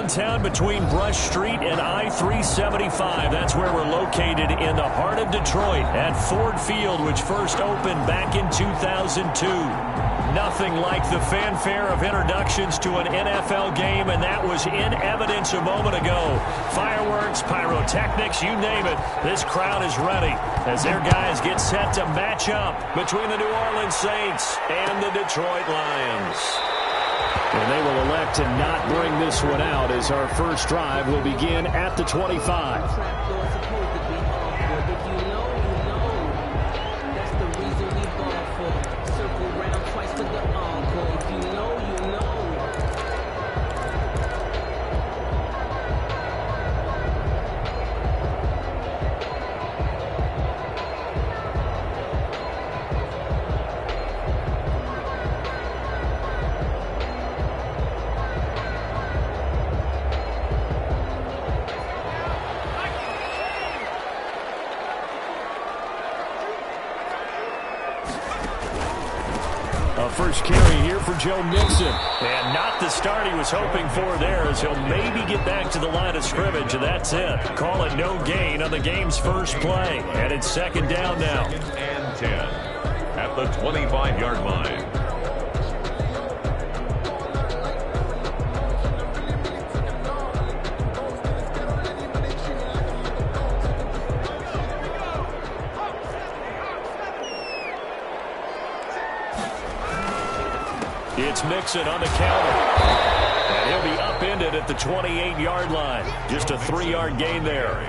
downtown between Brush Street and I-375. That's where we're located in the heart of Detroit at Ford Field, which first opened back in 2002. Nothing like the fanfare of introductions to an NFL game, and that was in evidence a moment ago. Fireworks, pyrotechnics, you name it. This crowd is ready as their guys get set to match up between the New Orleans Saints and the Detroit Lions. And they will elect to not bring this one out as our first drive will begin at the 25. First carry here for Joe Mixon. And not the start he was hoping for there, as he'll maybe get back to the line of scrimmage, and that's it. Call it no gain on the game's first play. And it's second down now. And 10 at the 25-yard line. It's Mixon on the counter. And he'll be upended at the 28-yard line. Just a 3-yard gain there.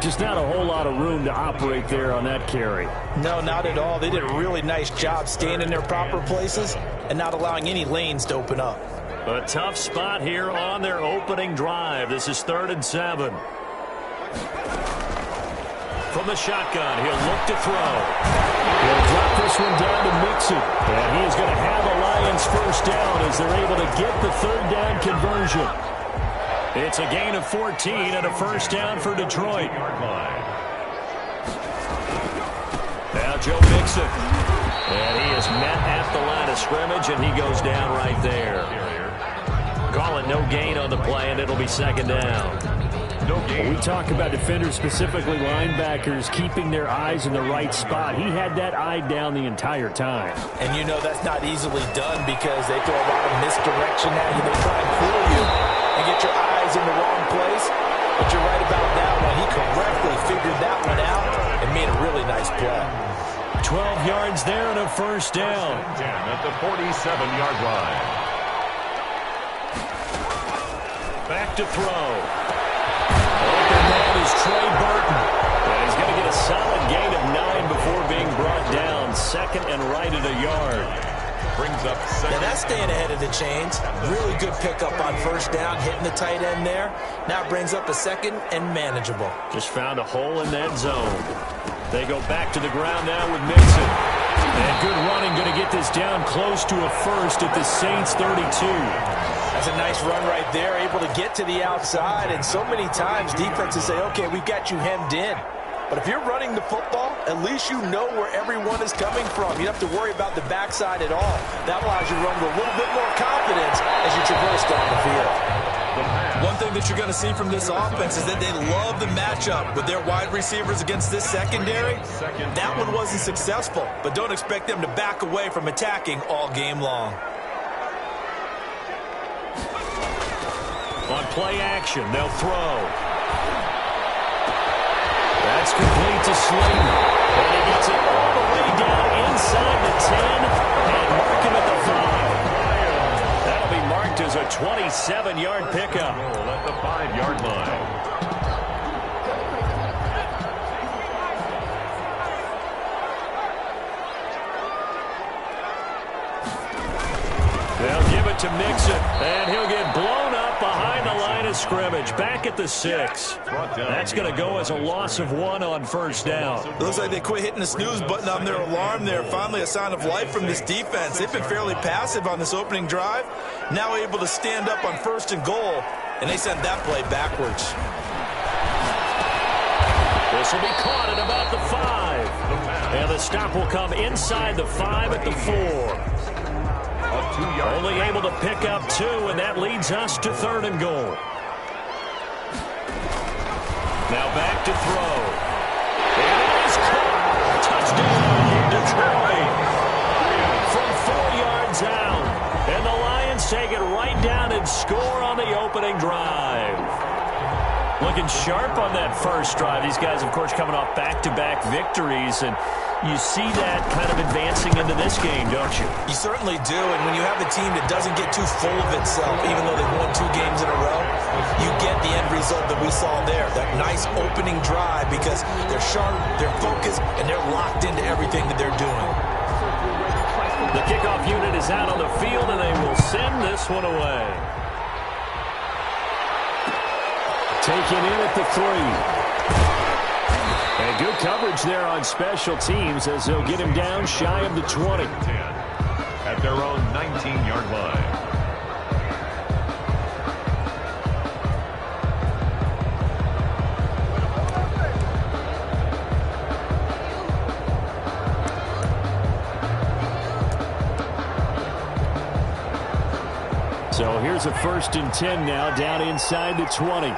Just not a whole lot of room to operate there on that carry. No, not at all. They did a really nice job staying in their proper places and not allowing any lanes to open up. A tough spot here on their opening drive. This is 3rd and 7. From the shotgun, he'll look to throw. He'll drop this one down to Mixon. And he is going to have a Lions first down as they're able to get the 3rd down conversion. It's a gain of 14 and a first down for Detroit. Now Joe Mixon. And he is met at the line of scrimmage, and he goes down right there. Call it no gain on the play, and it'll be second down. When we talk about defenders, specifically linebackers, keeping their eyes in the right spot. He had that eye down the entire time. And you know that's not easily done because they throw a lot of misdirection at you. They try and fool you and get your eyes in the wrong place. But you're right about that one. He correctly figured that one out and made a really nice play. 12 yards there and a first down. At the 47-yard line. Back to throw. Open man is Trey Burton. And he's going to get a solid gain of 9 before being brought down. 2nd and right at a yard. Brings up second. Yeah, that's staying ahead of the chains. Really good pickup on first down, hitting the tight end there. Now it brings up a 2nd and manageable. Just found a hole in that zone. They go back to the ground now with Mixon. And good running, going to get this down close to a first at the Saints 32. That's a nice run right there, able to get to the outside. And so many times defenses say, okay, we've got you hemmed in. But if you're running the football, at least you know where everyone is coming from. You don't have to worry about the backside at all. That allows you to run with a little bit more confidence as you traverse down the field. One thing that you're going to see from this offense is that they love the matchup with their wide receivers against this secondary. That one wasn't successful, but don't expect them to back away from attacking all game long. On play action, they'll throw. That's complete to Slayton. And he gets it all the way down inside the 10 and mark him at the 5. That'll be marked as a 27-yard pickup. At the 5-yard line. They'll give it to Mixon, and he'll get blown up behind the line of scrimmage. Back at the 6. That's going to go as a loss of 1 on first down. It looks like they quit hitting the snooze button on their alarm there. Finally a sign of life from this defense. They've been fairly passive on this opening drive. Now able to stand up on 1st and goal, and they send that play backwards. This will be caught at about the 5. And the stop will come inside the 5 at the 4. A 2-yard Only able to pick up 2, and that leads us to 3rd and goal. Now back to throw. It is caught. Touchdown, Detroit. From 4 yards out. And the Lions take it right down and score on the opening drive. Looking sharp on that first drive. These guys, of course, coming off back-to-back victories, and you see that kind of advancing into this game, don't you? You certainly do, and when you have a team that doesn't get too full of itself, even though they've won 2 games in a row, you get the end result that we saw there, that nice opening drive, because they're sharp, they're focused, and they're locked into everything that they're doing. The kickoff unit is out on the field, and they will send this one away. Taken in at the 3. And good coverage there on special teams as they'll get him down shy of the 20. 10 at their own 19-yard line. So here's a 1st and 10 now down inside the 20.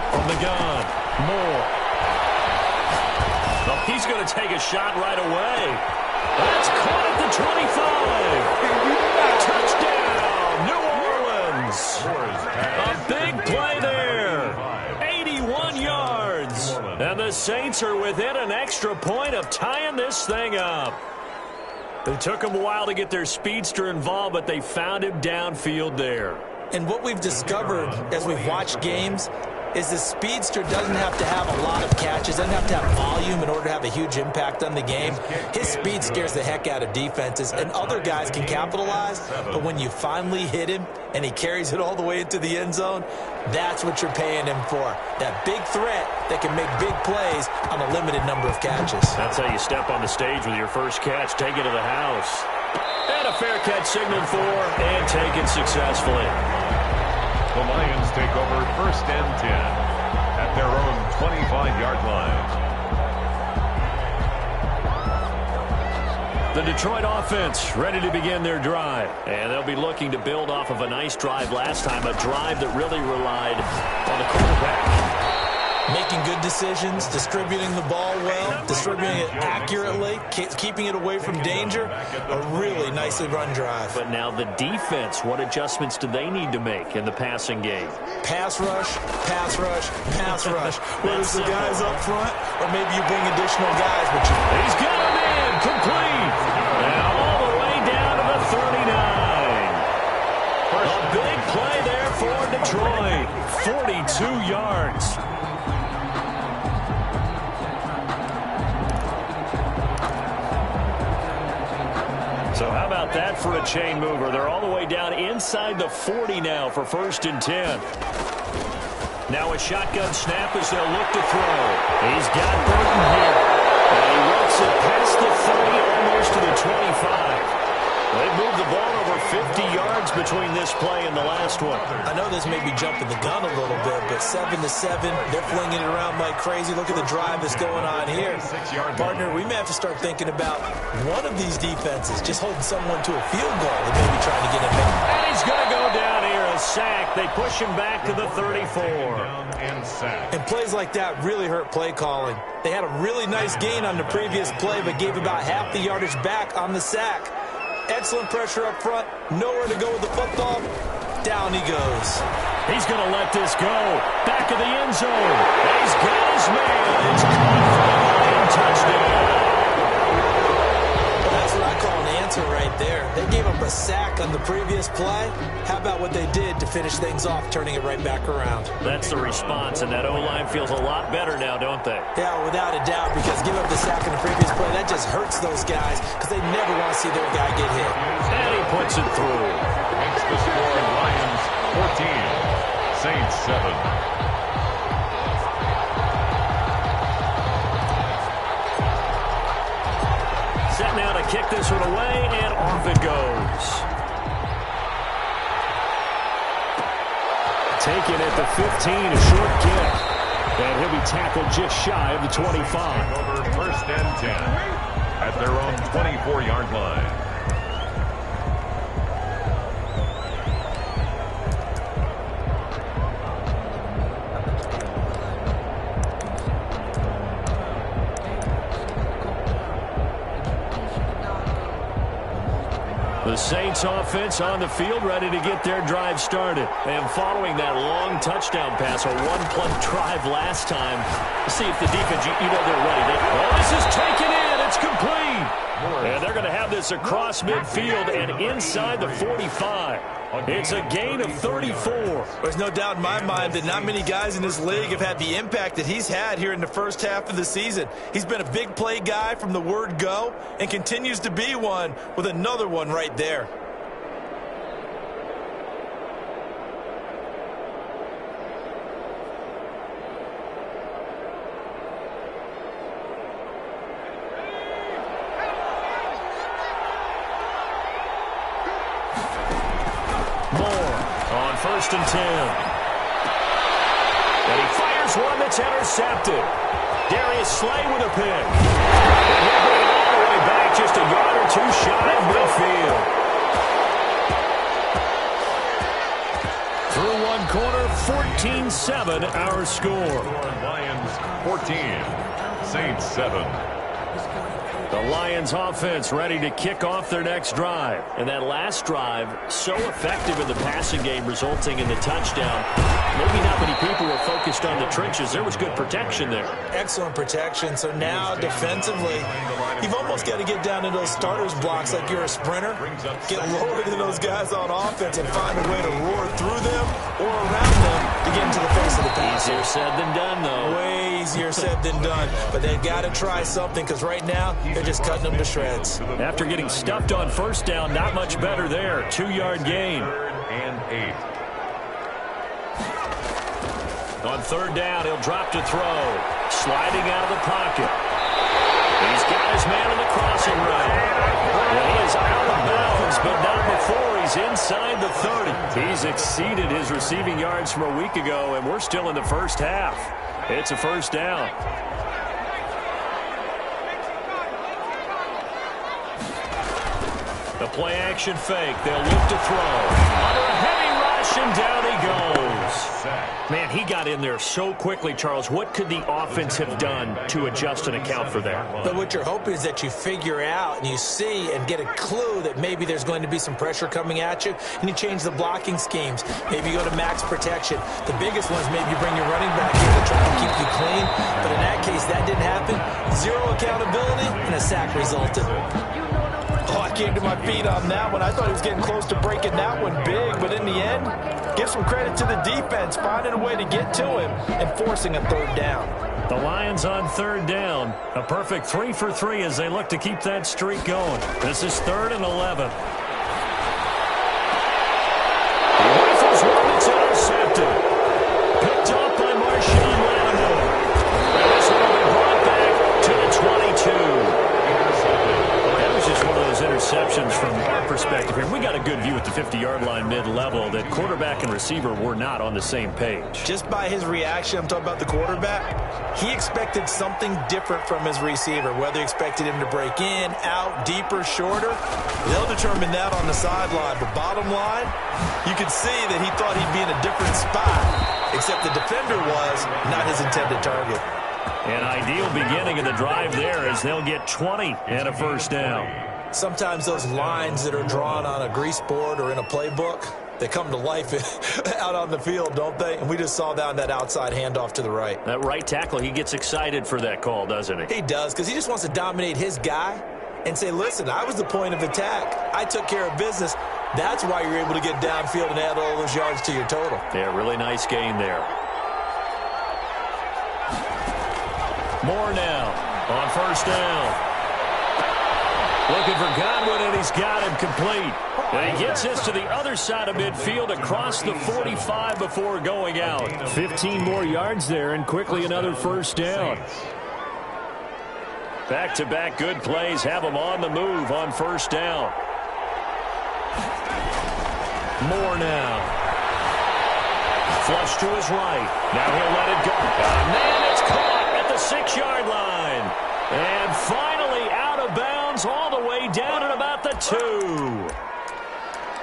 From the gun, Moore. Oh, he's going to take a shot right away. That's caught at the 25. Touchdown, New Orleans. A big play there. 81 yards. And the Saints are within an extra point of tying this thing up. It took them a while to get their speedster involved, but they found him downfield there. And what we've discovered as we've watched games is the speedster doesn't have to have a lot of catches, doesn't have to have volume in order to have a huge impact on the game. His speed scares the heck out of defenses, and other guys can capitalize, but when you finally hit him and he carries it all the way into the end zone, that's what you're paying him for. That big threat that can make big plays on a limited number of catches. That's how you step on the stage with your first catch, take it to the house. And a fair catch signaled for, and taken successfully. The Lions take over 1st and 10 at their own 25-yard line. The Detroit offense ready to begin their drive. And they'll be looking to build off of a nice drive last time, a drive that really relied on the quarterback. Making good decisions, distributing the ball well, distributing it accurately, keeping it away from danger. A really nicely run drive. But now the defense, what adjustments do they need to make in the passing game? Pass rush, pass rush, pass rush. Whether it's the guys up front or maybe you bring additional guys. But he's got him in, complete. Now all the way down to the 39. A big play there for Detroit. 42 yards. So how about that for a chain mover? They're all the way down inside the 40 now for 1st and 10. Now a shotgun snap as they'll look to throw. He's got Burton here. And he works it past the 30, almost to the 25. They moved the ball over 50 yards between this play and the last one. I know this may be jumping the gun a little bit, but 7-7, they're flinging it around like crazy. Look at the drive that's going on here. Partner, we may have to start thinking about one of these defenses just holding someone to a field goal and maybe trying to get him in. And he's going to go down here, a sack. They push him back to the 34. And plays like that really hurt play calling. They had a really nice gain on the previous play, but gave about half the yardage back on the sack. Excellent pressure up front. Nowhere to go with the football. Down he goes. He's going to let this go. Back of the end zone. He's got his man. It's caught. Touchdown. Well, that's what I call an answer right there. They gave up a sack on the previous play. How about what they did to finish things off, turning it right back around? That's the response, and that O-line feels a lot better now, don't they? Yeah, without a doubt, because give up the sack in the previous play, that just hurts those guys because they never want to see their guy get hit. And he puts it through. Makes the score Lions 14, Saints 7. Set now to kick this one away, and off it goes. Taken at the 15, a short kick. And he'll be tackled just shy of the 25. Over first and 10 at their own 24-yard line. The Saints offense on the field, ready to get their drive started. And following that long touchdown pass, a one-play drive last time, see if the defense, you know they're ready. This is taken in. It's complete. And they're going to have this across midfield and inside the 45. It's a gain of 34. There's no doubt in my mind that not many guys in this league have had the impact that he's had here in the first half of the season. He's been a big play guy from the word go and continues to be one with another one right there. First and 10. And he fires one that's intercepted. Darius Slay with a pick. And he'll bring it all the way back just a yard or two shy of midfield. Through one quarter, 14-7 our score. Lions 14, Saints 7. The Lions offense ready to kick off their next drive. And that last drive, so effective in the passing game, resulting in the touchdown. Maybe not many people were focused on the trenches. There was good protection there. Excellent protection. So now defensively, you've almost got to get down to those starters blocks like you're a sprinter. Get lower than those guys on offense and find a way to roar through them or around them to get into the face of the pass. Easier said than done, though. Way easier said than done. But they've got to try something because right now, they're just cutting them to shreds. After getting stuffed on first down, not much better there. 2-yard gain. And 8. On third down, he'll drop to throw. Sliding out of the pocket. He's got his man in the crossing route. And he is out of bounds, but not before he's inside the 30. He's exceeded his receiving yards from a week ago, and we're still in the first half. It's a first down. The play-action fake. They'll look to throw. Under a heavy rush, and down he goes. Man, he got in there so quickly, Charles. What could the offense have done to adjust and account for that? But what you're hoping is that you figure out and you see and get a clue that maybe there's going to be some pressure coming at you, and you change the blocking schemes. Maybe you go to max protection. The biggest one is maybe you bring your running back in to try and keep you clean. But in that case, that didn't happen. Zero accountability, and a sack resulted. Oh, I came to my feet on that one. I thought he was getting close to breaking that one big, but in the end, give some credit to the defense, finding a way to get to him and forcing a third down. The Lions on third down. A perfect 3 for 3 as they look to keep that streak going. This is 3rd and 11. He rifles one that's intercepted. Picked off by Marshawn Lattimore. And this one will be brought back to the 22. Just one of those interceptions from our perspective here. We got a good view at the 50-yard line mid-level that quarterback and receiver were not on the same page. Just by his reaction, I'm talking about the quarterback, he expected something different from his receiver, whether he expected him to break in, out, deeper, shorter. They'll determine that on the sideline. But bottom line, you could see that he thought he'd be in a different spot, except the defender was not his intended target. An ideal beginning of the drive there as they'll get 20 and a first down. Sometimes those lines that are drawn on a grease board or in a playbook, they come to life out on the field, don't they? And we just saw that on that outside handoff to the right. That right tackle, he gets excited for that call, doesn't he? He does, because he just wants to dominate his guy and say, listen, I was the point of attack. I took care of business. That's why you're able to get downfield and add all those yards to your total. Yeah, really nice gain there. Moore now on first down. Looking for Godwin, and he's got him complete. And he gets this to the other side of midfield across the 45 before going out. 15 more yards there, and quickly another first down. Back-to-back good plays have him on the move on first down. Moore now. Flush to his right. Now he'll let it go. And then it's caught at the 6-yard line. And finally out of bounds all the way down at about the 2.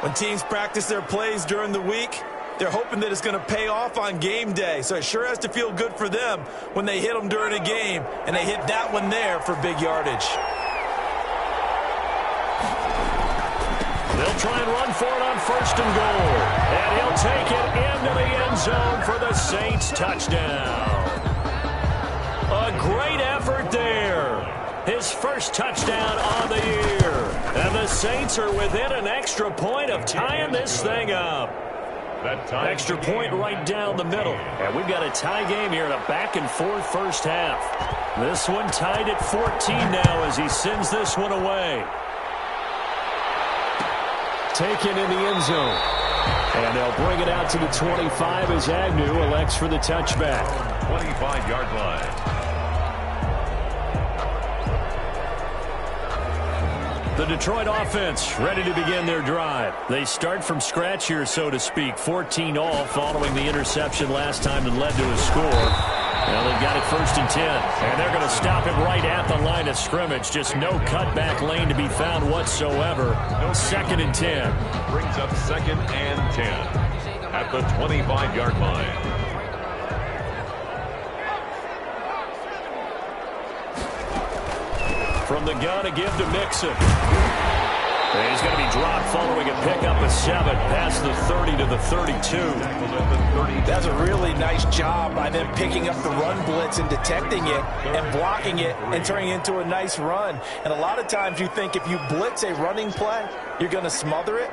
When teams practice their plays during the week, they're hoping that it's going to pay off on game day. So it sure has to feel good for them when they hit them during a game, and they hit that one there for big yardage. They'll try and run for it on 1st and goal. And he'll take it into the end zone for the Saints touchdown. A great effort there. His first touchdown on the year. And the Saints are within an extra point of tying this thing up. Extra point right down the middle. And we've got a tie game here in a back-and-forth first half. This one tied at 14 now as he sends this one away. Taken in the end zone. And they'll bring it out to the 25 as Agnew elects for the touchback. 25-yard line. The Detroit offense ready to begin their drive. They start from scratch here, so to speak. 14 all following the interception last time that led to a score. Well, they've got it 1st and 10. And they're going to stop him right at the line of scrimmage. Just no cutback lane to be found whatsoever. 2nd and 10. Brings up 2nd and 10 at the 25-yard line. From the gun, a give to Mixon. And he's going to be dropped following a pickup of 7 past the 30 to the 32. That's a really nice job by them picking up the run blitz and detecting it and blocking it and turning it into a nice run. And a lot of times you think if you blitz a running play, you're going to smother it.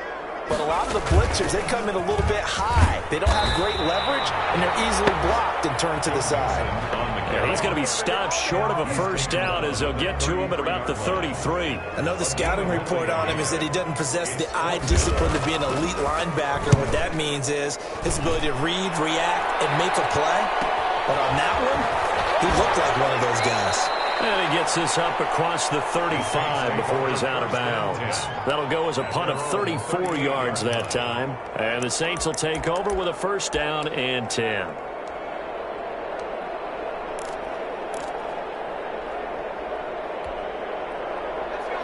But a lot of the blitzers, they come in a little bit high. They don't have great leverage, and they're easily blocked and turned to the side. Yeah, he's going to be stopped short of a first down as they'll get to him at about the 33. I know the scouting report on him is that he doesn't possess the eye discipline to be an elite linebacker. What that means is his ability to read, react, and make a play. But on that one, he looked like one of those guys. And he gets this up across the 35 before he's out of bounds. That'll go as a punt of 34 yards that time. And the Saints will take over with a 1st down and 10.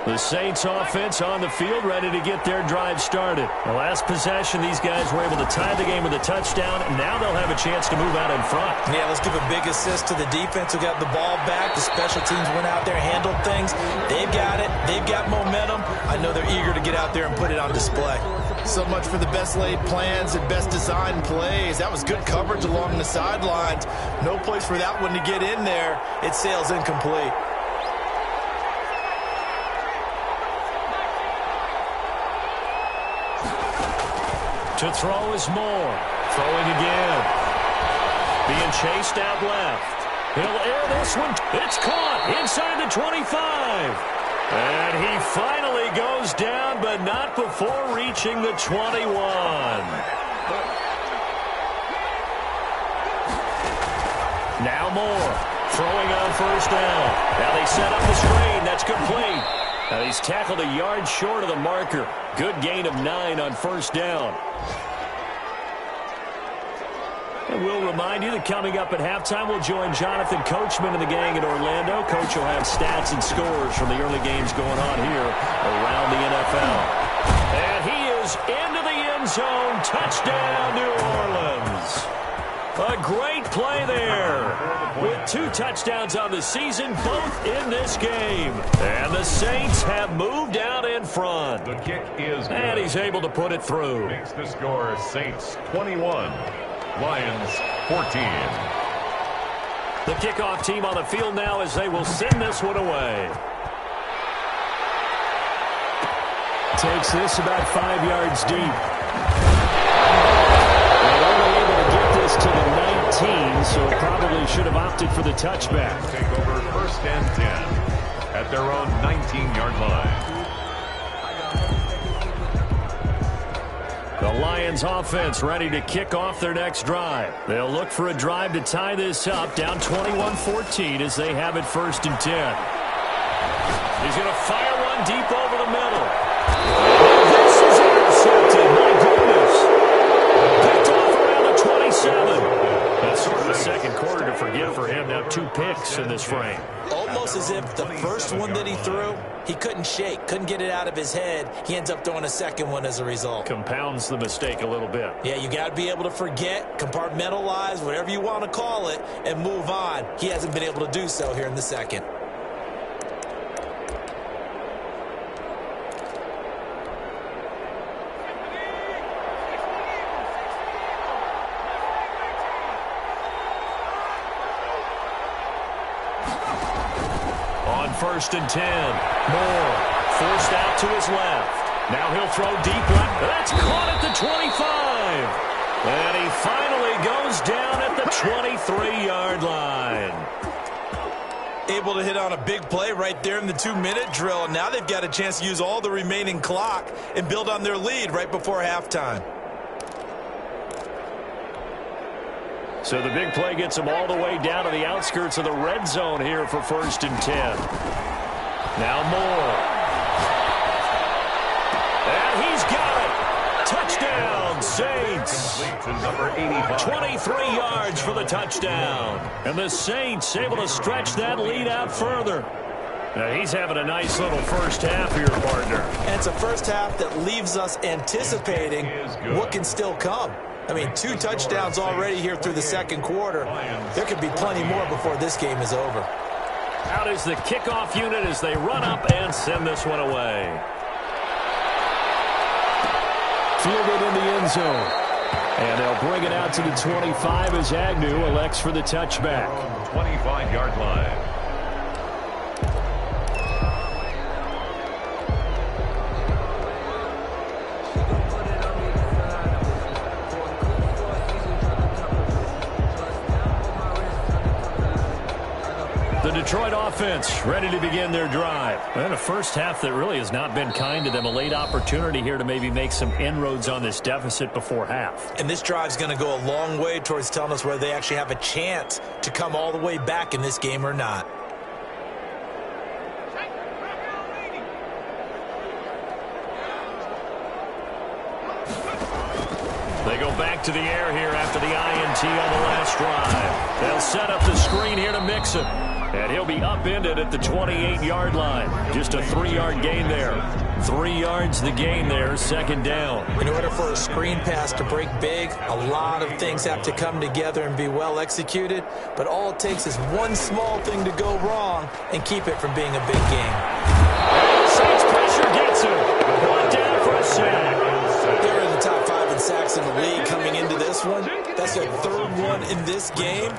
The Saints offense on the field ready to get their drive started. The last possession, these guys were able to tie the game with a touchdown. And now they'll have a chance to move out in front. Yeah, let's give a big assist to the defense who got the ball back. The special teams went out there, handled things. They've got it. They've got momentum. I know they're eager to get out there and put it on display. So much for the best laid plans and best designed plays. That was good coverage along the sidelines. No place for that one to get in there. It sails incomplete. To throw is Moore. Throwing again. Being chased out left. He'll air this one. It's caught inside the 25. And he finally goes down, but not before reaching the 21. Now Moore. Throwing on 1st down. Now they set up the screen. That's complete. Now he's tackled a yard short of the marker. Good gain of 9 on 1st down. And we'll remind you that coming up at halftime, we'll join Jonathan Coachman and the gang in Orlando. Coach will have stats and scores from the early games going on here around the NFL. And he is into the end zone. Touchdown, New Orleans. A great play there. With 2 touchdowns on the season, both in this game. And the Saints have moved out in front. The kick is good. And he's able to put it through. Makes the score Saints 21. Lions 14. The kickoff team on the field now as they will send this one away. Takes this about 5 yards deep. And only able to get this to the 19, so probably should have opted for the touchback. Take over 1st and 10 at their own 19-yard line. The Lions offense ready to kick off their next drive. They'll look for a drive to tie this up, down 21-14 as they have it 1st and 10. He's going to fire one deep over the middle. This is intercepted. My goodness. Picked off around the 27. and now 2 picks in this frame. Almost as if the first one that he threw, he couldn't shake, couldn't get it out of his head. He ends up throwing a second one as a result. Compounds the mistake a little bit. Yeah, you got to be able to forget, compartmentalize, whatever you want to call it, and move on. He hasn't been able to do so here in the second. On 1st and 10. Moore forced out to his left. Now he'll throw deep left. That's caught at the 25. And he finally goes down at the 23-yard line. Able to hit on a big play right there in the 2-minute drill. And now they've got a chance to use all the remaining clock and build on their lead right before halftime. So the big play gets him all the way down to the outskirts of the red zone here for 1st and 10. Now Moore. And he's got it. Touchdown, Saints. 23 yards for the touchdown. And the Saints able to stretch that lead out further. Now he's having a nice little first half here, partner. And it's a first half that leaves us anticipating what can still come. I mean, 2 touchdowns already here through the second quarter. There could be plenty more before this game is over. Out is the kickoff unit as they run up and send this one away. Fielded in the end zone. And they'll bring it out to the 25 as Agnew elects for the touchback. 25-yard line. The Detroit offense ready to begin their drive. And a first half that really has not been kind to them. A late opportunity here to maybe make some inroads on this deficit before half. And this drive's going to go a long way towards telling us whether they actually have a chance to come all the way back in this game or not. They go back to the air here after the INT on the last drive. They'll set up the screen here to Mixon. And he'll be upended at the 28-yard line. Just a 3-yard gain there. 3 yards the gain there, 2nd down. In order for a screen pass to break big, a lot of things have to come together and be well executed. But all it takes is one small thing to go wrong and keep it from being a big game. Saints pressure gets him. Brought down for a sack. They're in the top 5 in sacks in the league coming into this one. That's their 3rd one in this game.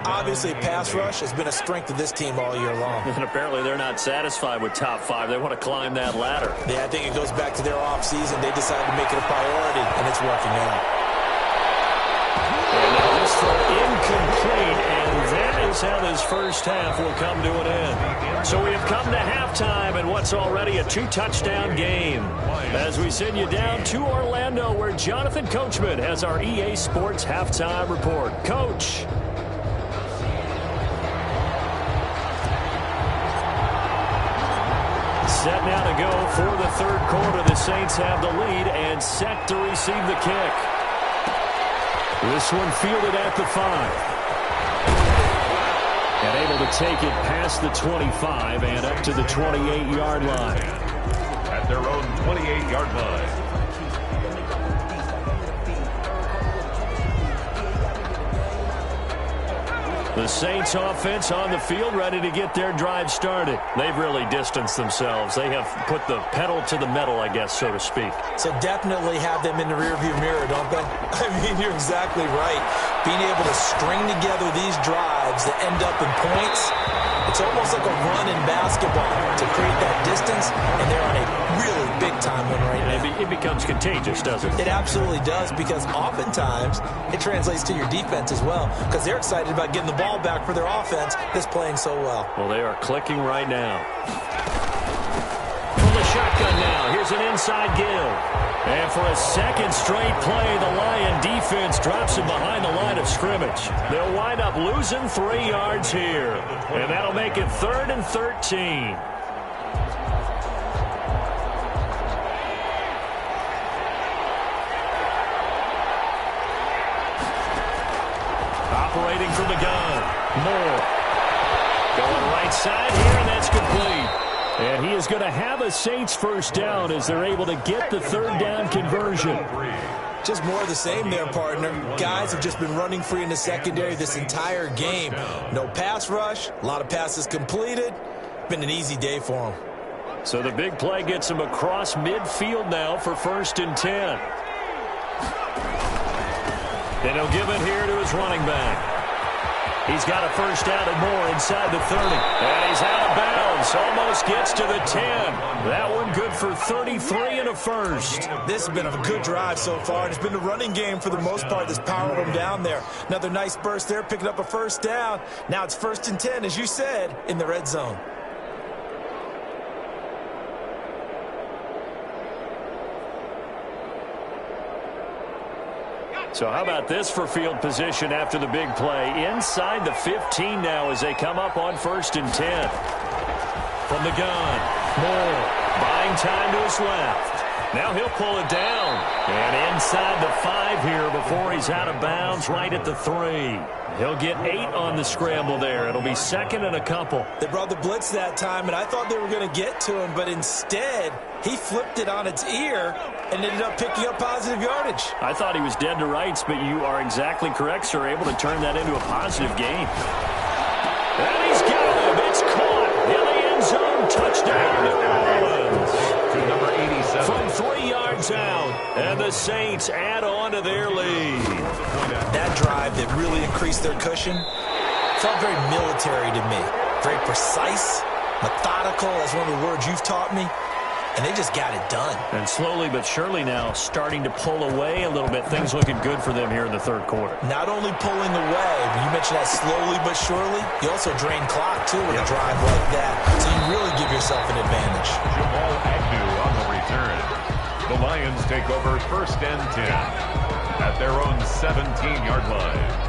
Obviously, pass rush has been a strength of this team all year long. And apparently they're not satisfied with top 5. They want to climb that ladder. Yeah, I think it goes back to their offseason. They decided to make it a priority, and it's working out. And now this throw incomplete, and that is how this first half will come to an end. So we have come to halftime in what's already a 2-touchdown game. As we send you down to Orlando, where Jonathan Coachman has our EA Sports halftime report. Coach. Set now to go for the 3rd quarter. The Saints have the lead and set to receive the kick. This one fielded at the 5. And able to take it past the 25 and up to the 28-yard line. At their own 28-yard line. The Saints offense on the field ready to get their drive started. They've really distanced themselves. They have put the pedal to the metal, I guess, so to speak. So definitely have them in the rearview mirror, don't they? I mean, you're exactly right. Being able to string together these drives that end up in points, it's almost like a run in basketball to create that distance, and they're on a really big-time one right now. It becomes contagious, doesn't it? It absolutely does, because oftentimes it translates to your defense as well, because they're excited about getting the ball back for their offense that's playing so well. Well, they are clicking right now. From the shotgun now, here's an inside give. And for a second straight play, the Lion defense drops him behind the line of scrimmage. They'll wind up losing 3 yards here. And that'll make it 3rd and 13. Operating from the gun. Moore Going right side here, and that's complete. And he is going to have a Saints first down as they're able to get the third down conversion. Just more of the same there, partner. Guys have just been running free in the secondary this entire game. No pass rush, a lot of passes completed. Been an easy day for them. So the big play gets him across midfield now for 1st and 10. And he'll give it here to his running back. He's got a first down and more inside the 30. And he's out of bounds. Almost gets to the 10. That one good for 33 and a first. This has been a good drive so far. It's been a running game for the most part that's powered them down there. Another nice burst there, picking up a first down. Now it's 1st and 10, as you said, in the red zone. So how about this for field position after the big play? Inside the 15 now as they come up on 1st and 10. From the gun, Moore buying time to his left. Now he'll pull it down. And inside the 5 here before he's out of bounds right at the 3. He'll get 8 on the scramble there. It'll be 2nd and a couple. They brought the blitz that time, and I thought they were going to get to him, but instead he flipped it on its ear and ended up picking up positive yardage. I thought he was dead to rights, but you are exactly correct, sir. Able to turn that into a positive gain. And he's got him. It's caught in the end zone. Touchdown, New Orleans. To number 87. From 3 yards out, and the Saints add on to their lead. That drive that really increased their cushion felt very military to me. Very precise, methodical. That's one of the words you've taught me. And they just got it done. And slowly but surely now starting to pull away a little bit. Things looking good for them here in the 3rd quarter. Not only pulling away, but you mentioned that slowly but surely. You also drain clock, too, with a drive like that. So you really give yourself an advantage. Jamal Agnew on the return. The Lions take over 1st and 10 at their own 17-yard line.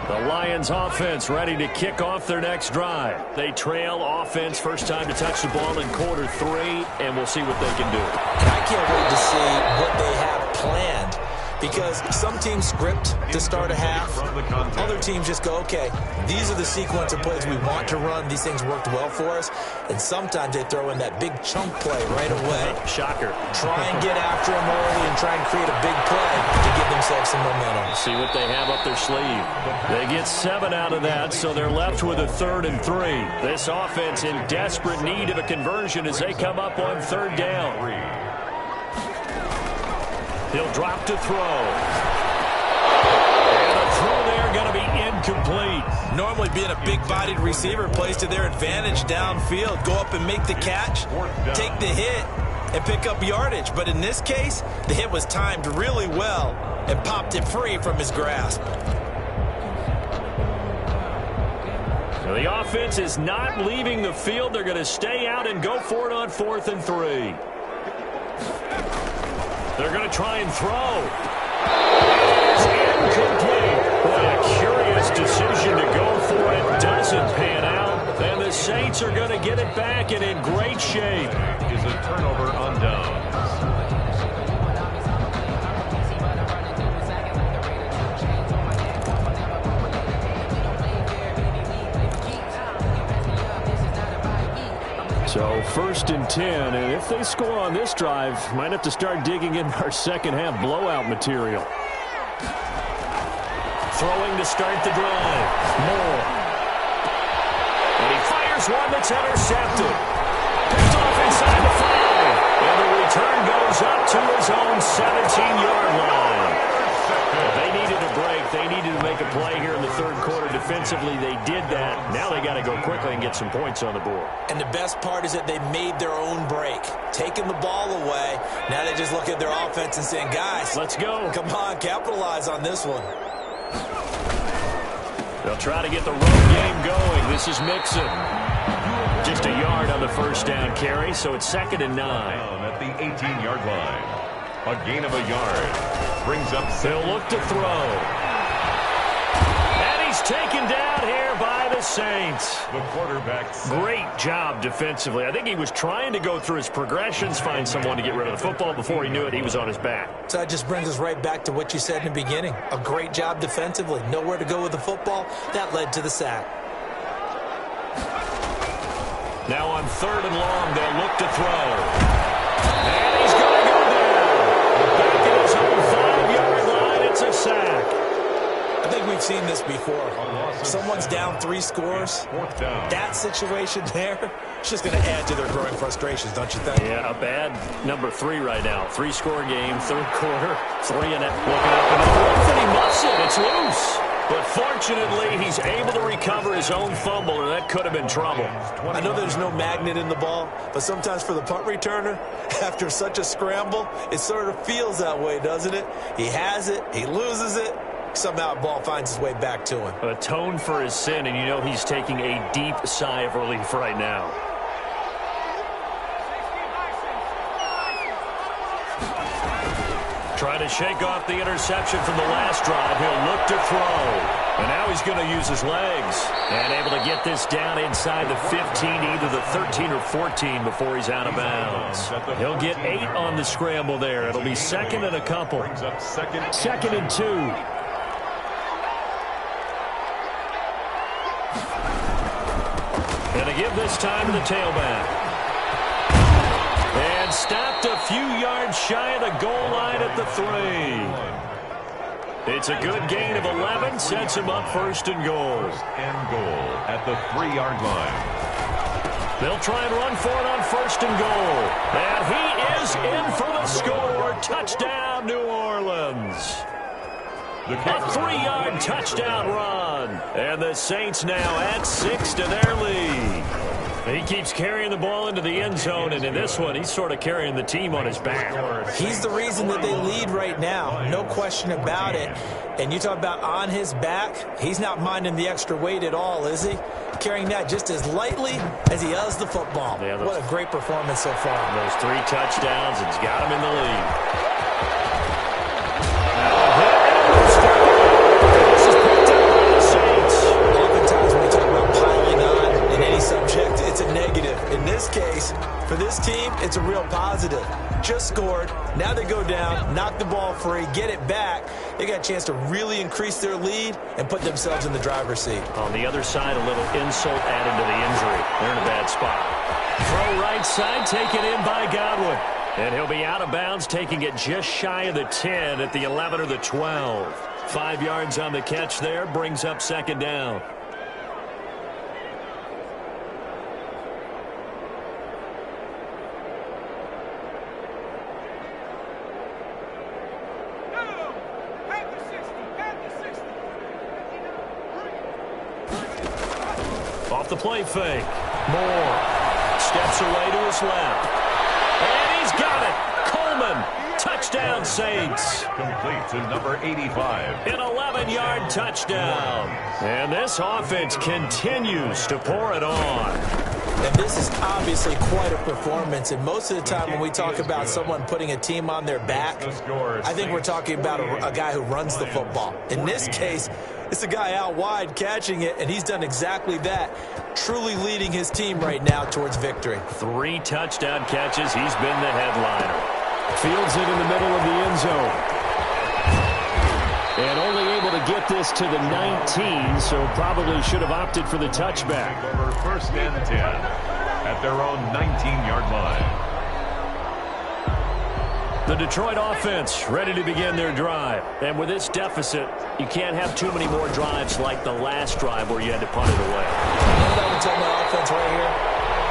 The Lions offense ready to kick off their next drive. They trail offense, first time to touch the ball in quarter 3, and we'll see what they can do. And I can't wait to see what they have planned, because some teams script to start a half. Other teams just go, okay, these are the sequence of plays we want to run. These things worked well for us. And sometimes they throw in that big chunk play right away. Shocker. Try and get after them early and try and create a big play to give themselves some momentum. See what they have up their sleeve. They get 7 out of that, so they're left with a 3rd and 3. This offense in desperate need of a conversion as they come up on 3rd down. He'll drop to throw. And the throw there going to be incomplete. Normally being a big-bodied receiver plays to their advantage downfield. Go up and make the catch, take the hit, and pick up yardage. But in this case, the hit was timed really well and popped it free from his grasp. So the offense is not leaving the field. They're going to stay out and go for it on 4th and 3. They're going to try and throw. It's incomplete. Boy, a curious decision to go for it. Doesn't pan out. And the Saints are going to get it back and in great shape. Is a turnover on downs. So 1st and 10, and if they score on this drive, might have to start digging in our second half blowout material. Throwing to start the drive. Moore. And he fires one that's intercepted. Picked off inside the 5. And the return goes up to his own 17-yard line. They needed a break. They needed to make a play here in the 3rd quarter. Defensively, they did that. Now they got to go quickly and get some points on the board. And the best part is that they made their own break. Taking the ball away. Now they just look at their offense and saying, guys, let's go. Come on, capitalize on this one. They'll try to get the road game going. This is Mixon. Just a yard on the first down carry, so it's 2nd and 9. At the 18-yard line. A gain of a yard. Brings up. They'll look to throw. And he's taken down here by the Saints. The quarterback. Great job defensively. I think he was trying to go through his progressions, find someone to get rid of the football. Before he knew it, he was on his back. So that just brings us right back to what you said in the beginning. A great job defensively. Nowhere to go with the football. That led to the sack. Now on 3rd and long, they'll look to throw. And he's going to go down. Back at his own 5-yard line, it's a sack. I think we've seen this before. Someone's down 3 scores. That situation there, it's just going to add to their growing frustrations, don't you think? Yeah, a bad number 3 right now. 3-score game, 3rd quarter, 3 and looking up and and he muffs it. It's loose. But fortunately, he's able to recover his own fumble, or that could have been trouble. I know there's no magnet in the ball, but sometimes for the punt returner, after such a scramble, it sort of feels that way, doesn't it? He has it, he loses it, somehow the ball finds its way back to him. Atone for his sin, and you know he's taking a deep sigh of relief right now. Trying to shake off the interception from the last drive. He'll look to throw. And now he's going to use his legs. And able to get this down inside the 15, either the 13 or 14 before he's out of bounds. He'll get 8 on the scramble there. It'll be 2nd and a couple. 2nd and 2. And to give this time to the tailback. And stopped a few yards shy of the goal line at the 3. It's a good gain of 11, sets him up 1st and goal. 1st and goal at the 3-yard line. They'll try and run for it on 1st and goal. And he is in for the score. Touchdown, New Orleans. A 3-yard touchdown run. And the Saints now at 6 to their lead. He keeps carrying the ball into the end zone, and in this one, he's sort of carrying the team on his back. He's the reason that they lead right now, no question about it. And you talk about on his back, he's not minding the extra weight at all, is he? Carrying that just as lightly as he does the football. Yeah, what a great performance so far. Those 3 touchdowns, it's got him in the lead. Subject, it's a negative. In this case, for this team, it's a real positive. Just scored. Now they go down, knock the ball free, get it back. They got a chance to really increase their lead and put themselves in the driver's seat. On the other side, a little insult added to the injury. They're in a bad spot. Throw right side, taken in by Godwin. And he'll be out of bounds, taking it just shy of the 10 at the 11 or the 12. 5 yards on the catch there, brings up 2nd down. Off the play fake. Moore steps away to his left. And he's got it. Coleman. Touchdown, Saints. Complete to number 85. An 11-yard touchdown. And this offense continues to pour it on. And this is obviously quite a performance. And most of the time when we talk about someone putting a team on their back, I think we're talking about a guy who runs the football. In this case, it's a guy out wide catching it, and he's done exactly that, truly leading his team right now towards victory. 3 touchdown catches. He's been the headliner. Fields it in the middle of the end zone. And only able to get this to the 19, so probably should have opted for the touchback. Over 1st and 10 at their own 19-yard line. The Detroit offense ready to begin their drive. And with this deficit, you can't have too many more drives like the last drive where you had to punt it away. You know what I would tell my offense right here?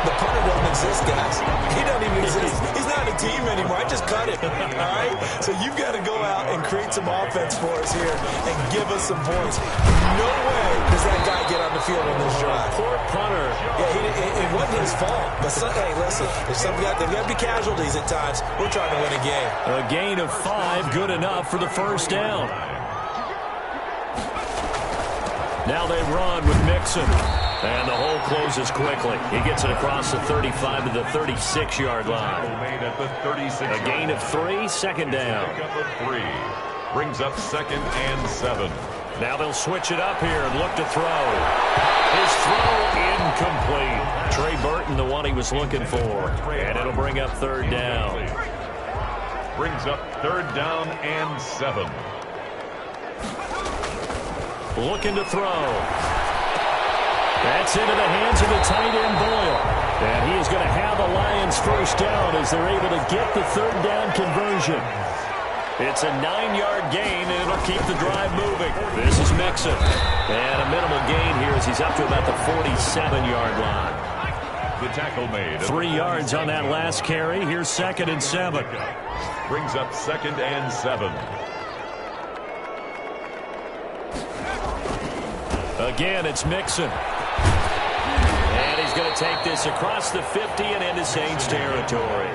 The punter doesn't exist, guys. He doesn't even exist. He's not a team anymore. I just cut it, all right? So you've got to go out and create some offense for us here and give us some points. No way does that guy get on the field on this drive. Poor punter. Yeah, it wasn't his fault. But, hey, listen, there's got to be casualties at times. We're trying to win a game. A gain of 5, good enough for the 1st down. Now they run with Mixon. And the hole closes quickly. He gets it across the 35 to the 36-yard line. A gain of 3, 2nd down. Pick up of 3. Brings up 2nd and 7. Now they'll switch it up here and look to throw. His throw incomplete. Trey Burton, the one he was looking for. And it'll bring up third down. Brings up third down and 7. Looking to throw. That's into the hands of the tight end, Boyle. And he is going to have the Lions first down as they're able to get the third down conversion. It's a 9-yard gain, and it'll keep the drive moving. This is Mixon. And a minimal gain here as he's up to about the 47-yard line. The tackle made. 3 yards on that last carry. Here's 2nd and 7. Brings up 2nd and 7. Again, it's Mixon. And he's going to take this across the 50 and into Saints territory.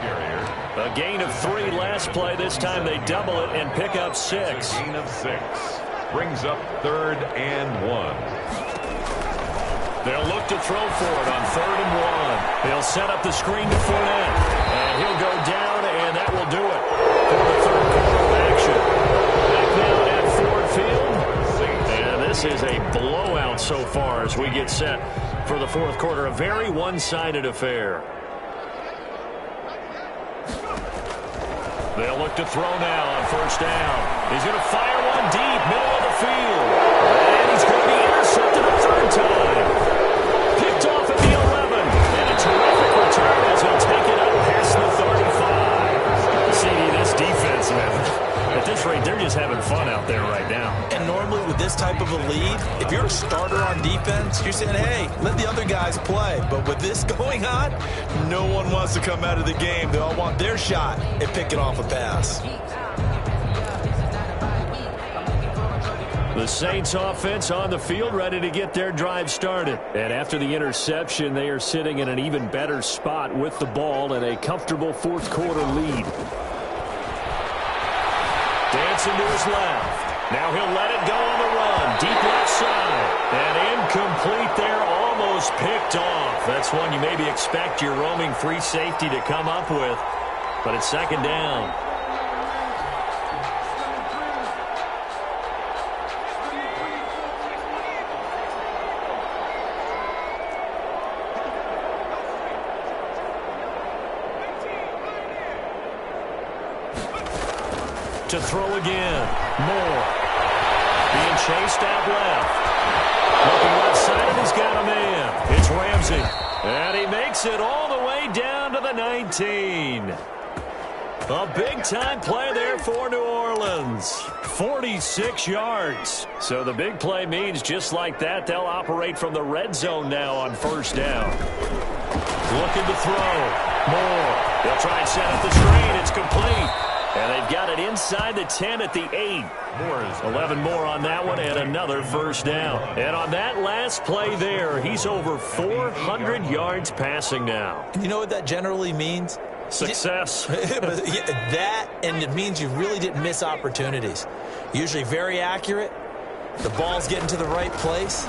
A gain of 3 last play. This time they double it and pick up 6. Gain of 6. Brings up 3rd and 1. They'll look to throw for it on 3rd and 1. They'll set up the screen to Fournette. And he'll go down, and that will do it for the third quarter of action. Back now at Ford Field. And this is a blowout so far as we get set for the fourth quarter. A very one-sided affair. They'll look to throw now on first down. He's going to fire one deep, middle of the field. And he's going to be intercepted a third time. Picked off at the 11. And a terrific return as he'll take it up past the 35. CD, this defense, man, at this rate, they're just having fun out there right now. And normally with this type of a lead, if you're a starter on defense, you're saying, hey, let the other guys play. But with this going on, no one wants to come out of the game. They all want their shot at picking off a pass. The Saints offense on the field ready to get their drive started. And after the interception, they are sitting in an even better spot with the ball and a comfortable fourth quarter lead. Dancing to his left. Now he'll let it go on the run. Deep left side. And incomplete there, almost picked off. That's one you maybe expect your roaming free safety to come up with. But it's 2nd down. To throw again. Moore. Being chased out left. Looking left side, and he's got a man. It's Ramsey. And he makes it all the way down to the 19. A big-time play there for New Orleans. 46 yards. So the big play means just like that, they'll operate from the red zone now on first down. Looking to throw. Moore. They'll try and set up the screen. It's complete. And they've got it inside the 10 at the 8. 11 more on that one and another first down. And on that last play there, he's over 400 yards passing now. You know what that generally means? Success. That, and it means you really didn't miss opportunities. Usually very accurate. The ball's getting to the right place.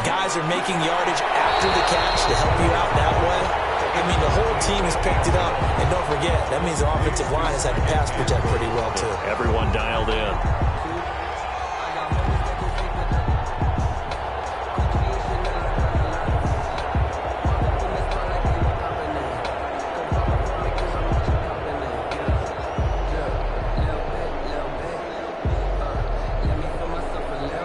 Guys are making yardage after the catch to help you out that way. I mean, the whole team has picked it up. And don't forget, that means the offensive line has had to pass protect pretty well, too. Everyone dialed in.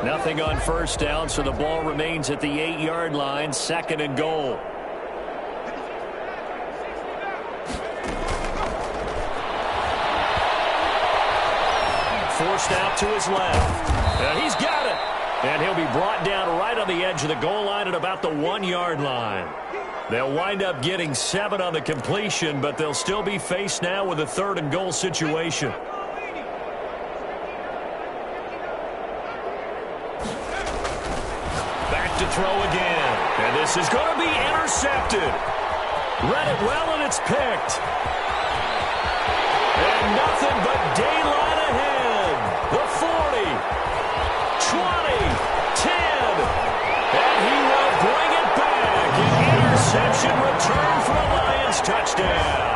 Nothing on first down, so the ball remains at the 8-yard line, 2nd and goal. Forced out to his left. And he's got it. And he'll be brought down right on the edge of the goal line at about the 1-yard line. They'll wind up getting 7 on the completion, but they'll still be faced now with a 3rd and goal situation. Back to throw again. And this is going to be intercepted. Read it well, and it's picked. And nothing but daylight ahead. The 40, 20, 10, and he will bring it back. An interception return for a Lions touchdown.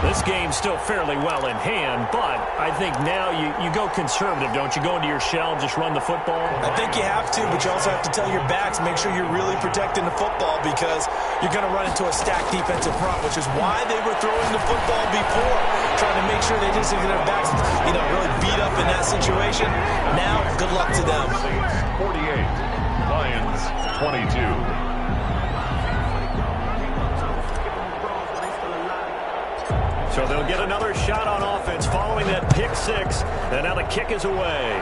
This game game still fairly well in hand, but I think now you go conservative, don't you? Go into your shell and just run the football? I think you have to, but you also have to tell your backs, make sure you're really protecting the football because you're going to run into a stacked defensive front, which is why they were throwing the football before, trying to make sure they just get their backs, really beat up in that situation. Now, good luck to them. 48, Lions 22. So they'll get another shot on offense following that pick six. And now the kick is away.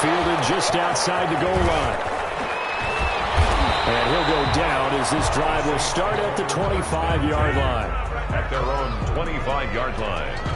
Fielded just outside the goal line. And he'll go down as this drive will start at the 25-yard line. At their own 25-yard line.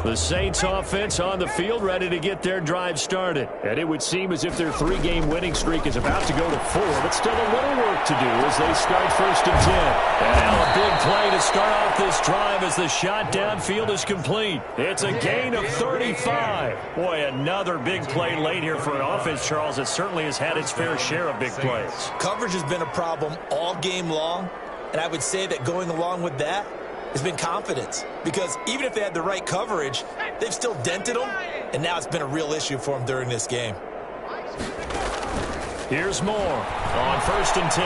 The Saints offense on the field ready to get their drive started. And it would seem as if their three-game winning streak is about to go to 4, but still a little work to do as they start 1st and 10. And now a big play to start off this drive as the shot downfield is complete. It's a gain of 35. Boy, another big play late here for an offense, Charles, that certainly has had its fair share of big plays. Coverage has been a problem all game long, and I would say that going along with that has been confidence, because even if they had the right coverage, they've still dented them, and now it's been a real issue for them during this game. Here's Moore on 1st and 10.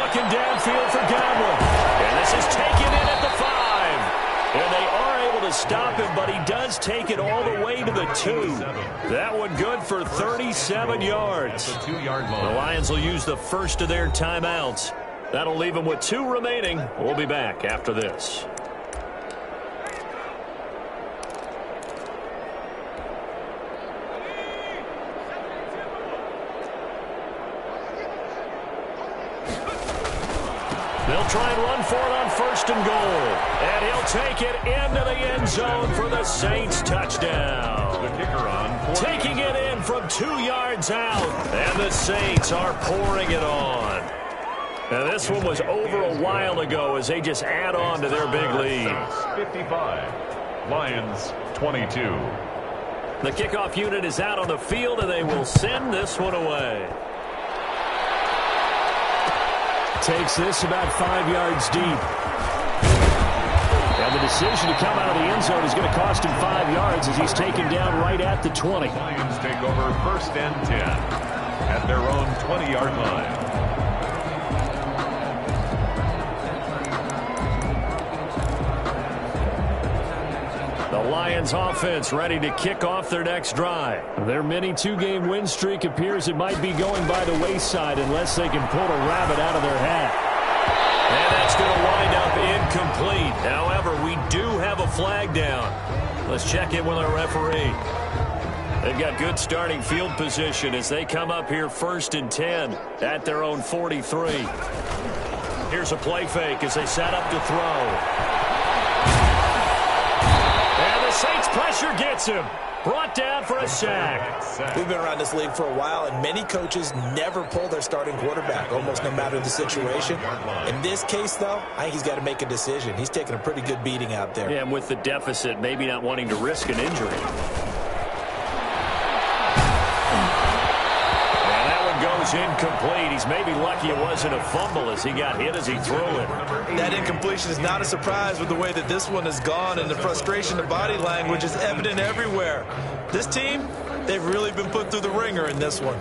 Looking downfield for Godwin, and this is taken in at the 5. And they are able to stop him, but he does take it all the way to the 2. That one good for 37 yards. The Lions will use the first of their timeouts. That'll leave them with 2 remaining. We'll be back after this. They'll try and run for it on 1st and goal. And he'll take it into the end zone for the Saints touchdown. The kicker on. Taking it in from 2 yards out. And the Saints are pouring it on. Now, this one was over a while ago as they just add on to their big lead. 55, Lions 22. The kickoff unit is out on the field, and they will send this one away. Takes this about 5 yards deep. And the decision to come out of the end zone is going to cost him 5 yards as he's taken down right at the 20. Lions take over 1st and 10 at their own 20-yard line. The Lions offense ready to kick off their next drive. Their mini 2-game win streak appears it might be going by the wayside unless they can pull a rabbit out of their hat. And that's going to wind up incomplete. However, we do have a flag down. Let's check in with our referee. They've got good starting field position as they come up here 1st and 10 at their own 43. Here's a play fake as they set up to throw. The Saints pressure gets him. Brought down for a sack. We've been around this league for a while, and many coaches never pull their starting quarterback, almost no matter the situation. In this case, though, I think he's got to make a decision. He's taking a pretty good beating out there. Yeah, and with the deficit, maybe not wanting to risk an injury. Goes incomplete. He's maybe lucky it wasn't a fumble as he got hit as he threw it. That incompletion is not a surprise with the way that this one has gone, and the frustration of body language is evident everywhere. This team, they've really been put through the ringer in this one.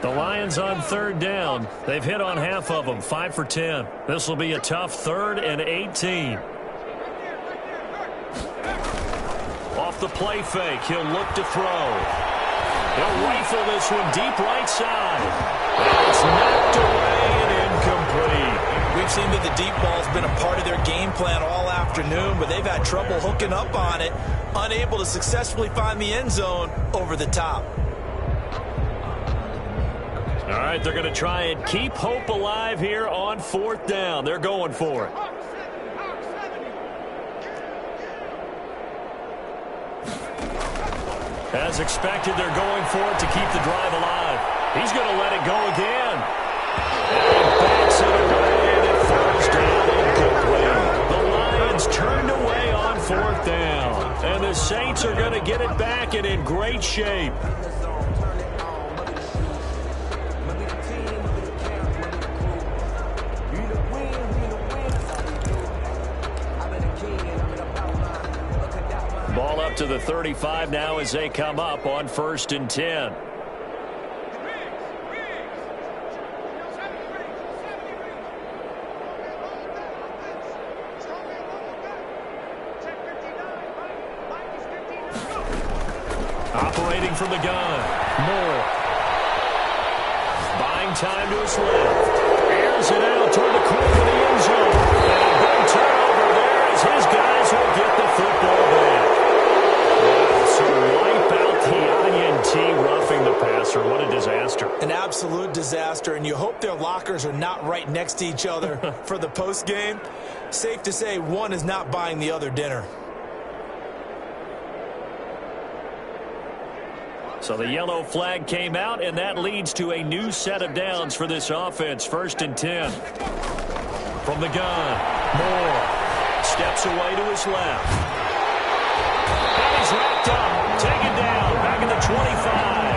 The Lions on 3rd down. They've hit on half of them, 5 for 10. This will be a tough 3rd and 18. Off the play fake, he'll look to throw. He'll rifle this one deep right side. And it's knocked away and incomplete. We've seen that the deep ball's been a part of their game plan all afternoon, but they've had trouble hooking up on it, unable to successfully find the end zone over the top. All right, they're going to try and keep hope alive here on 4th down. They're going for it. As expected, they're going for it to keep the drive alive. He's going to let it go again. And he backs it away, and it falls down incomplete. The Lions turned away on 4th down. And the Saints are going to get it back and in great shape. Ball up to the 35 now as they come up on 1st and 10. Operating from the gun. Moore. Buying time to his left. Airs it out toward the corner of the end zone. And a big turnover there as his guys will get the football back. So wipe out the INT roughing the passer. What a disaster. An absolute disaster, and you hope their lockers are not right next to each other for the postgame. Safe to say one is not buying the other dinner. So the yellow flag came out, and that leads to a new set of downs for this offense. 1st and 10. From the gun, Moore steps away to his left. And he's wrapped up, taken down, back at the 25.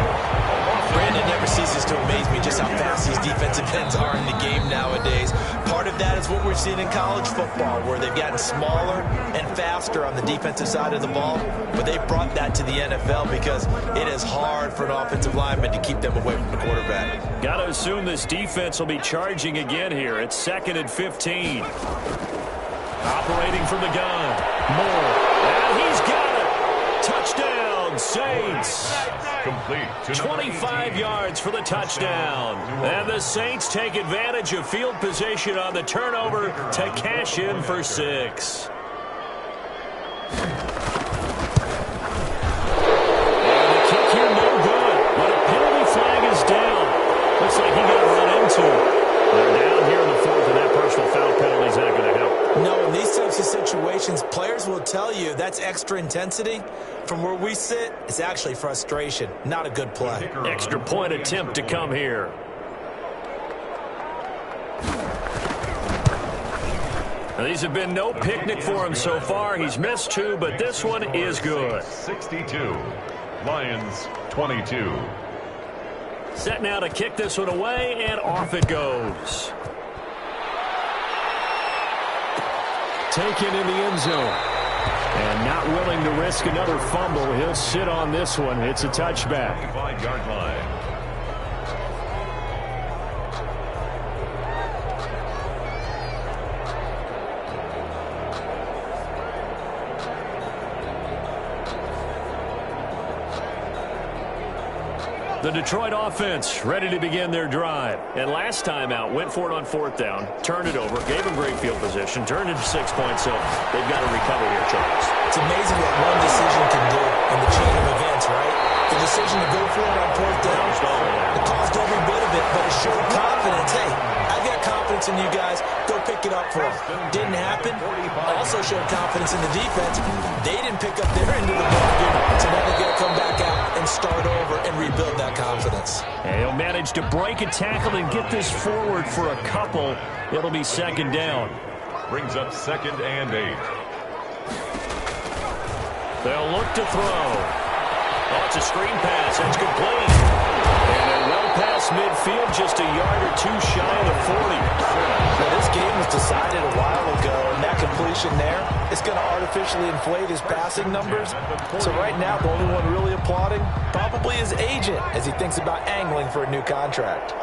Brandon never ceases to amaze me just how fast these defensive ends are in the game nowadays. Part of that is what we're seeing in college football, where they've gotten smaller and faster on the defensive side of the ball, but they've brought that to the NFL because it is hard for an offensive lineman to keep them away from the quarterback. Got to assume this defense will be charging again here. It's 2nd and 15. Operating from the gun, Moore, and he's got it. Touchdown, Saints. Complete. 25 yards for the touchdown. And the Saints take advantage of field position on the turnover to cash in for 6. And the kick here no good. But a penalty flag is down. Looks like he got run into. They're down here in the 4th, and that personal foul penalty is not going to help. No, in these types of situations, players will tell you that's extra intensity. From where we sit, it's actually frustration, not a good play. Extra point attempt to come here. Now, these have been no picnic for him so far. He's missed 2, but this one is good. 62. Lions 22. Set now to kick this one away, and off it goes. Taken in the end zone. And not willing to risk another fumble. He'll sit on this one. It's a touchback. 5-yard line. The Detroit offense ready to begin their drive. And last time out, went for it on 4th down, turned it over, gave them great field position, turned it to 6 points, so they've got to recover here, Charles. It's amazing what one decision can do in the chain of events, right? The decision to go for it on 4th down, it caused every bit of it, but it showed confidence. Hey, I've got confidence in you guys. Go pick it up for them. Didn't happen. Also showed confidence in the defense. They didn't pick up their end of the bargain, so now they've got to come back out and start over and rebuild that confidence. And he'll manage to break a tackle and get this forward for a couple. It'll be 2nd down. Brings up 2nd and 8. They'll look to throw. Oh, it's a screen pass. That's complete. And they're well past midfield, just a yard or 2 shy of the 40. Now, this game was decided a while ago, and that completion there is going to artificially inflate his passing numbers. So right now, the only one really applauding probably his agent as he thinks about angling for a new contract.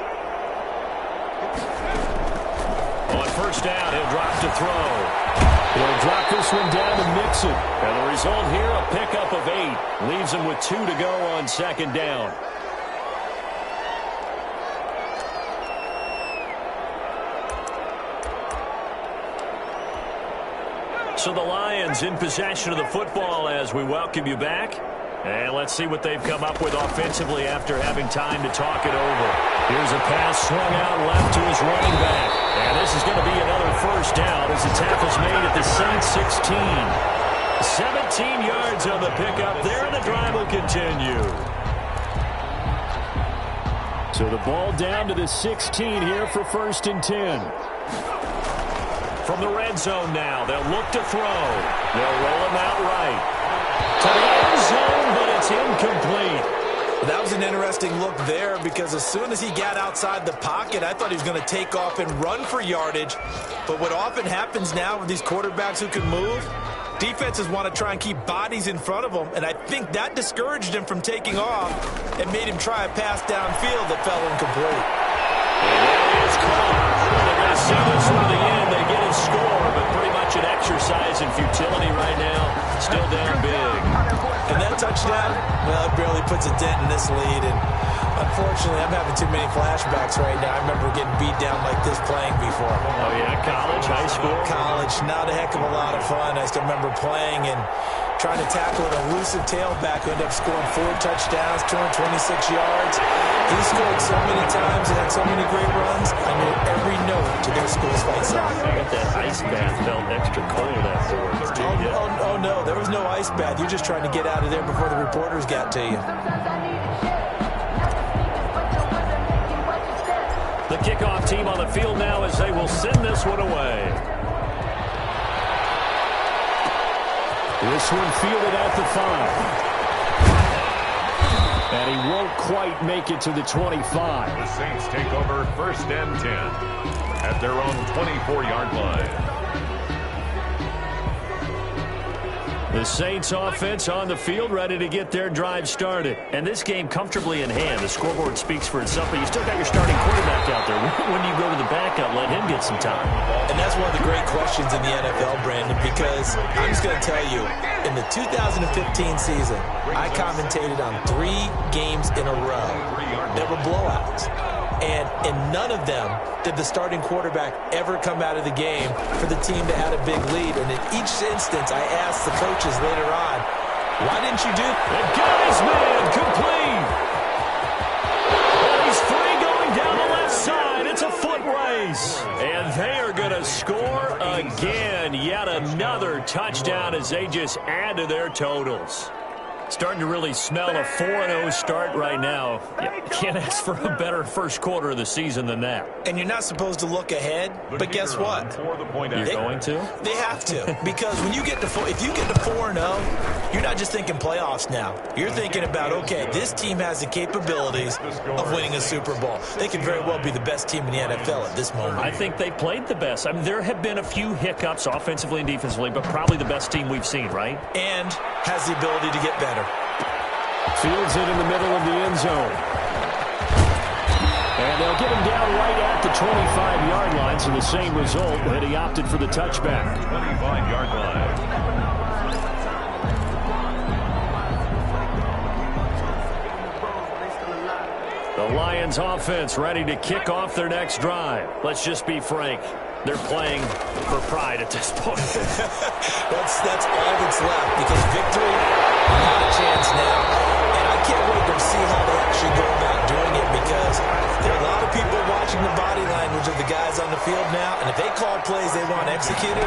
On 1st down, he'll drop to throw. He'll drop this one down to Mixon. And the result here, a pickup of 8. Leaves him with 2 to go on 2nd down. So the Lions in possession of the football as we welcome you back. And let's see what they've come up with offensively after having time to talk it over. Here's a pass swung out left to his running back. And this is going to be another 1st down as the tackle's made at the Saints 16. 17 yards on the pickup there, and the drive will continue. So the ball down to the 16 here for 1st and 10. From the red zone now, they'll look to throw. They'll roll him out right. To the end zone, but it's incomplete. That was an interesting look there because as soon as he got outside the pocket, I thought he was going to take off and run for yardage. But what often happens now with these quarterbacks who can move, defenses want to try and keep bodies in front of them, and I think that discouraged him from taking off and made him try a pass downfield that fell incomplete. It's caught. They're going to see this from the end. They get a score, but pretty much an exercise in futility right now. Still down big. And that touchdown, well, it barely puts a dent in this lead. And unfortunately, I'm having too many flashbacks right now. I remember getting beat down like this playing before. Oh, yeah, college, high school? College, not a heck of a lot of fun. I still remember playing and trying to tackle an elusive tailback who ended up scoring 4 touchdowns, 226 yards. He scored so many times and had so many great runs. I knew every note to their school's fight song. I bet that ice bath felt extra cold afterwards, too. Oh, no, there was no ice bath. You're just trying to get out of there before the reporters got to you. The kickoff team on the field now as they will send this one away. This one fielded at the 5. And he won't quite make it to the 25. The Saints take over 1st and 10 at their own 24-yard line. The Saints offense on the field, ready to get their drive started. And this game comfortably in hand. The scoreboard speaks for itself, but you still got your starting quarterback out there. When do you go to the backup? Let him get some time. And that's one of the great questions in the NFL, Brandon, because I'm just going to tell you, in the 2015 season, I commentated on 3 games in a row. There were blowouts. And in none of them did the starting quarterback ever come out of the game for the team that had a big lead. And in each instance, I asked the coaches later on, why didn't you do that? The guy's man complete. And he's free going down the left side. It's a foot race. And they are going to score again. Yet another touchdown as they just add to their totals. Starting to really smell a 4-0 start right now. You can't ask for a better first quarter of the season than that. And you're not supposed to look ahead, but guess what? You're going to? They have to, because when you get to if you get to 4-0, you're not just thinking playoffs now. You're thinking about, okay, this team has the capabilities of winning a Super Bowl. They could very well be the best team in the NFL at this moment. I think they played the best. I mean, there have been a few hiccups offensively and defensively, but probably the best team we've seen, right? And has the ability to get better. Fields it in the middle of the end zone. And they'll get him down right at the 25-yard line, so the same result, but he opted for the touchback. 25-yard line. The Lions offense ready to kick off their next drive. Let's just be frank. They're playing for pride at this point. that's all that's left, because victory, not a chance now. And I can't wait to see how they actually go about doing it, because there are a lot of people watching the body language of the guys on the field now, and if they call plays they want executed,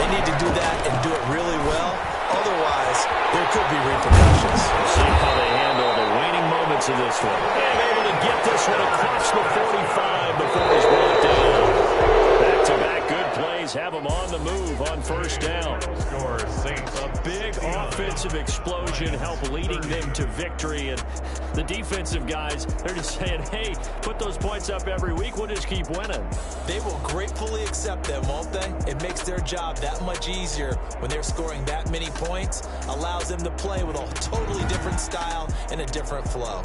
they need to do that and do it really well. Otherwise, there could be repercussions. We'll see how they handle the waning moments of this one. And able to get this one across the 45 before he's brought down. Back-to-back good plays have them on the move on first down. A big offensive explosion help leading them to victory. And the defensive guys, they're just saying, hey, put those points up every week. We'll just keep winning. They will gratefully accept them, won't they? It makes their job that much easier when they're scoring that many points. Allows them to play with a totally different style and a different flow.